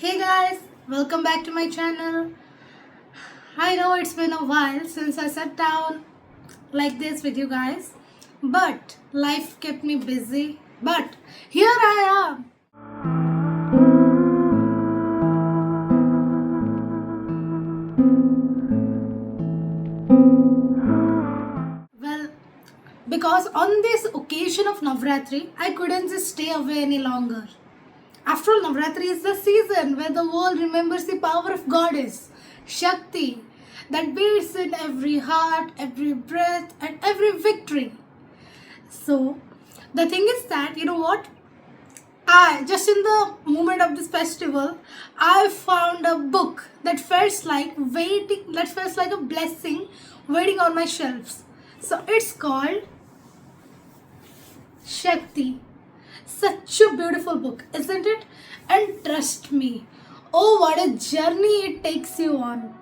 Hey guys, welcome back to my channel. I know it's been a while since I sat down like this with you guys, but life kept me busy. But here I am. Well, because on this occasion of Navratri, I couldn't just stay away any longer. After all, Navratri is the season where the world remembers the power of Goddess, Shakti, that beats in every heart, every breath, and every victory. So, the thing is that, you know what? I, just in the moment of this festival, I found a book that felt like a blessing waiting on my shelves. So, it's called Shakti. Such a beautiful book, isn't it? And trust me, oh, what a journey it takes you on.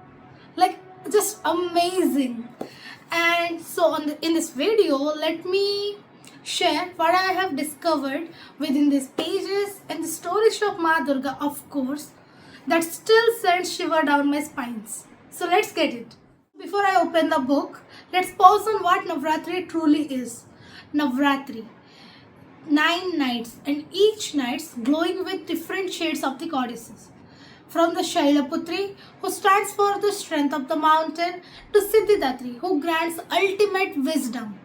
Like, just amazing. And so, in this video, let me share what I have discovered within these pages and the stories of Ma Durga, of course, that still sends shiver down my spines. So, let's get it. Before I open the book, let's pause on what Navratri truly is. Navratri, 9 nights, and each night's glowing with different shades of the goddesses. From the Shailaputri, who stands for the strength of the mountain, to Siddhidatri, who grants ultimate wisdom.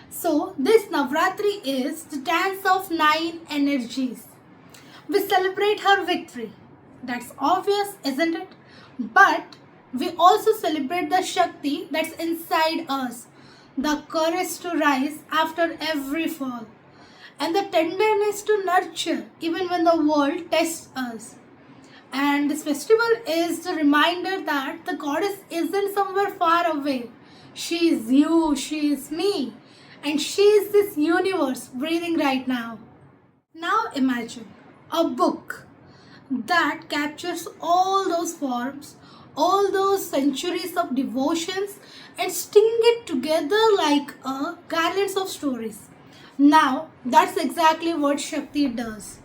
So, this Navratri is the dance of 9 energies. We celebrate her victory. That's obvious, isn't it? But we also celebrate the Shakti that's inside us, the courage to rise after every fall, and the tenderness to nurture even when the world tests us. And this festival is the reminder that the goddess isn't somewhere far away. She is you, she is me, and she is this universe breathing right now. Now imagine a book that captures all those forms, all those centuries of devotions, and sting it together like a garlands of stories. Now, that's exactly what Shakti does.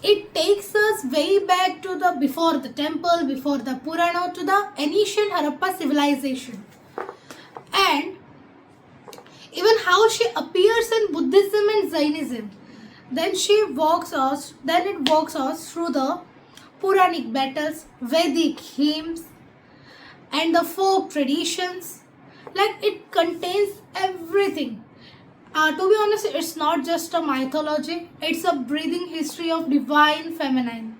It takes us way back to the before the temple, before the Purana, to the ancient Harappa civilization. And even how she appears in Buddhism and Jainism. Then it walks us through the Puranic battles, Vedic hymns, and the folk traditions. Like it contains everything. To be honest, it's not just a mythology, it's a breathing history of divine feminine.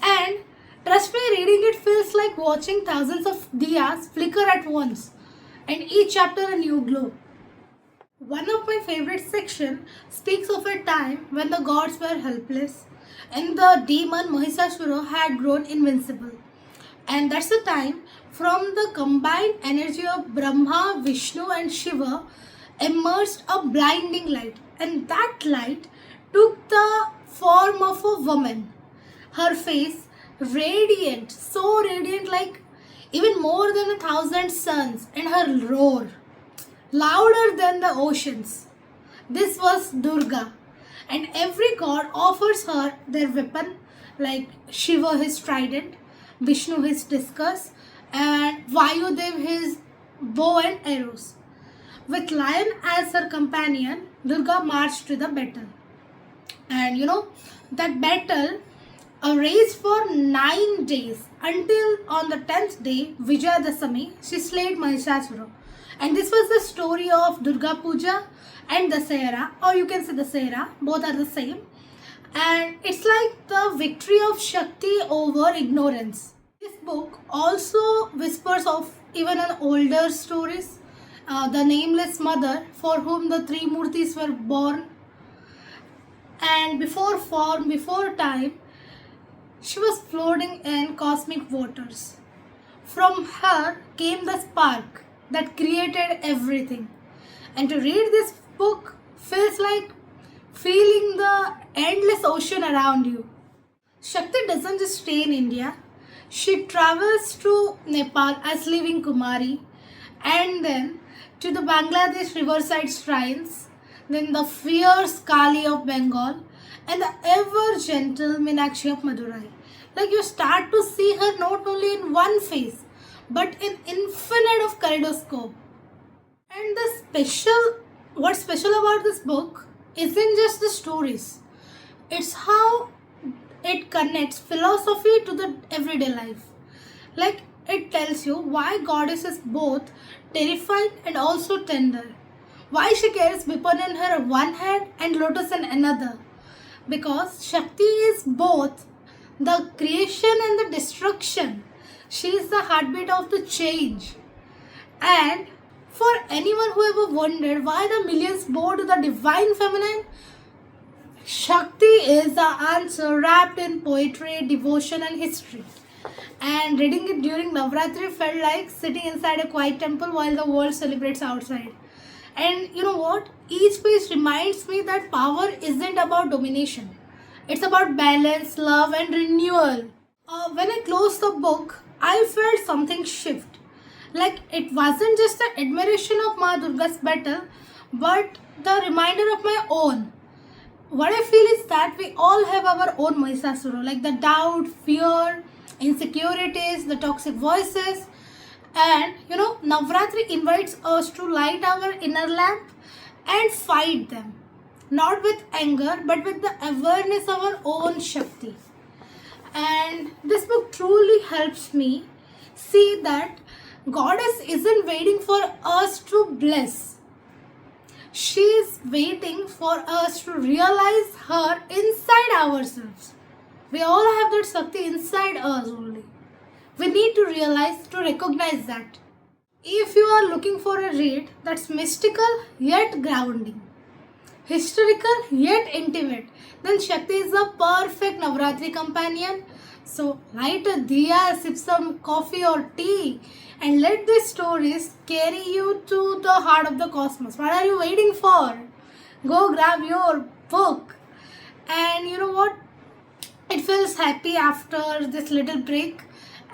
And trust me, reading it feels like watching thousands of diyas flicker at once, and each chapter a new glow. One of my favorite sections speaks of a time when the gods were helpless and the demon Mahishasura had grown invincible. And that's the time from the combined energy of Brahma, Vishnu, and Shiva emerged a blinding light. And that light took the form of a woman. Her face radiant, so radiant, like even more than 1,000 suns, and her roar louder than the oceans. This was Durga, and every god offers her their weapon, like Shiva his trident, Vishnu his discus, and Vayudev his bow and arrows. With lion as her companion, Durga marched to the battle. And that battle raged for 9 days until on the 10th day, Vijayadasami, she slayed Mahishasura. And this was the story of Durga Puja and Dasera, or you can say Dasera, both are the same. And it's like the victory of Shakti over ignorance. This book also whispers of even an older stories, the nameless mother for whom the three murtis were born, and before form, before time, she was floating in cosmic waters. From her came the spark that created everything. And to read this book feels like feeling the endless ocean around you. Shakti doesn't just stay in India. She travels to Nepal as living Kumari, and then to the Bangladesh riverside shrines, then the fierce Kali of Bengal, and the ever gentle Meenakshi of Madurai. Like you start to see her not only in one face, but in infinite of kaleidoscope. And what's special about this book isn't just the stories. It's how it connects philosophy to the everyday life. Like it tells you why goddess is both terrifying and also tender. Why she carries weapon in her one hand and lotus in another. Because Shakti is both the creation and the destruction. She is the heartbeat of the change. And for anyone who ever wondered why the millions bow to the divine feminine, Shakti is the answer wrapped in poetry, devotion, and history. And reading it during Navratri felt like sitting inside a quiet temple while the world celebrates outside. And you know what? Each page reminds me that power isn't about domination, it's about balance, love, and renewal. When I closed the book, I felt something shift. Like it wasn't just an admiration of Ma Durga's battle, but the reminder of my own. What I feel is that we all have our own Mahishasura, like the doubt, fear, insecurities, the toxic voices. And Navratri invites us to light our inner lamp and fight them. Not with anger, but with the awareness of our own Shakti. And this book truly helps me see that Goddess isn't waiting for us to bless. She is waiting for us to realize her inside ourselves. We all have that Shakti inside us only. We need to realize, to recognize that. If you are looking for a read that's mystical yet grounding, historical yet intimate, then Shakti is the perfect Navratri companion. So light a diya, sip some coffee or tea, and let these stories carry you to the heart of the cosmos. What are you waiting for? Go grab your book. And you know what? It feels happy after this little break.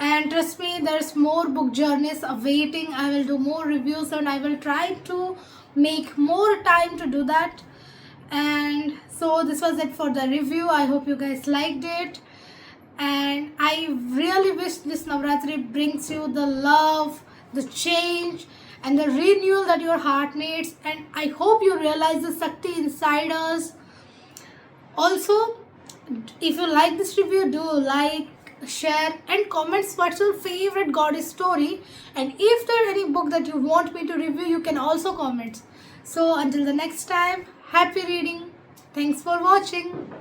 And trust me, there's more book journeys awaiting. I will do more reviews and I will try to make more time to do that. And so this was it for the review. I hope you guys liked it. And I really wish this Navratri brings you the love, the change, and the renewal that your heart needs. And I hope you realize the Shakti inside us. Also, if you like this review, do like, share, and comments what's your favorite goddess story. And if there's any book that you want me to review, you can also comment. So until the next time, happy reading. Thanks for watching.